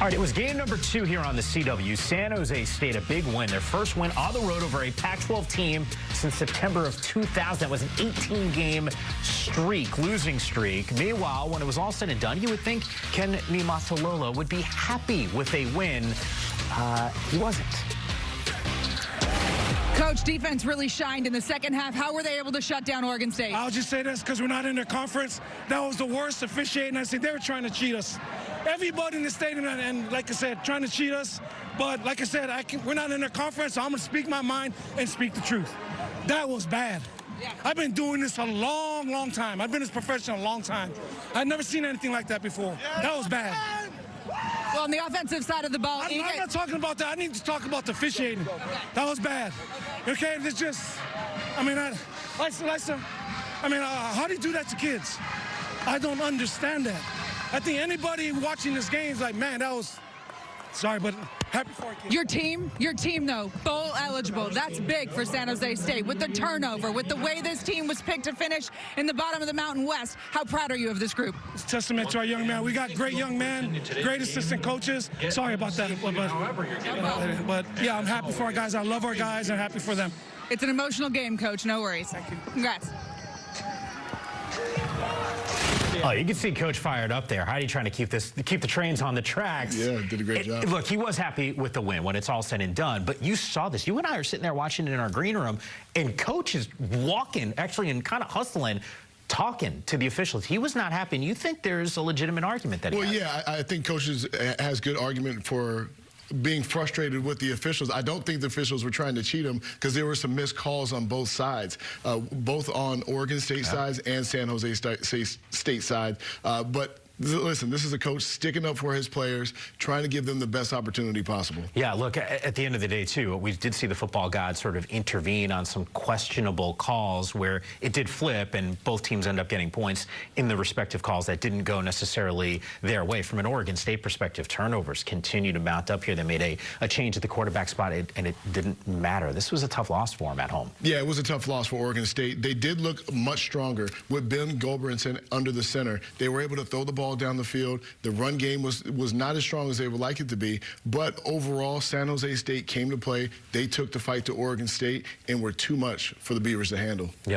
All right, it was game number 2 here on the CW. San Jose State, a big win. Their first win on the road over a Pac-12 team since September of 2000. That was an 18-game streak, losing streak. Meanwhile, when it was all said and done, you would think Ken Niumatalolo would be happy with a win. He wasn't. Coach, defense really shined in the second half. How were they able to shut down Oregon State? I'll just say this because we're not in their conference. That was the worst officiating. I said they were trying to cheat us. Everybody in the stadium, and like I said, trying to cheat us. But like I said, we're not in their conference, so I'm going to speak my mind and speak the truth. That was bad. Yeah. I've been doing this a long, long time. I've been this professional a long time. I've never seen anything like that before. That was bad. Well, on the offensive side of the ball, I'm not talking about that. I need to talk about the officiating. That was bad. Okay, it's just, I mean, how do you do that to kids? I don't understand that. I think anybody watching this game is like, man, that was, sorry, but happy for it. Your team, though, bowl eligible. That's big for San Jose State. With the turnover, with the way this team was picked to finish in the bottom of the Mountain West, how proud are you of this group? It's a testament to our young man. We got great young men, great assistant coaches. Sorry about that. But yeah, I'm happy for our guys. I love our guys. I'm happy for them. It's an emotional game, Coach. No worries. Thank you. Congrats. Oh, you can see Coach fired up there. Heidi trying to keep the trains on the tracks. Yeah, did a great job. Look, he was happy with the win when it's all said and done, but you saw this. You and I are sitting there watching it in our green room, and Coach is walking, actually, and kind of hustling, talking to the officials. He was not happy, and you think there's a legitimate argument that he has. Well, yeah, I think Coach has good argument for being frustrated with the officials. I don't think the officials were trying to cheat him because there were some missed calls on both sides, both on Oregon State sides and San Jose State side. But listen, this is a coach sticking up for his players, trying to give them the best opportunity possible. Yeah, look, at the end of the day, too, we did see the football gods sort of intervene on some questionable calls where it did flip and both teams end up getting points in the respective calls that didn't go necessarily their way. From an Oregon State perspective, turnovers continue to mount up here. They made a change at the quarterback spot, and it didn't matter. This was a tough loss for them at home. Yeah, it was a tough loss for Oregon State. They did look much stronger with Ben Gulbranson under the center. They were able to throw the ball down the field. The run game was not as strong as they would like it to be, but overall, San Jose State came to play. They took the fight to Oregon State and were too much for the Beavers to handle. Yep.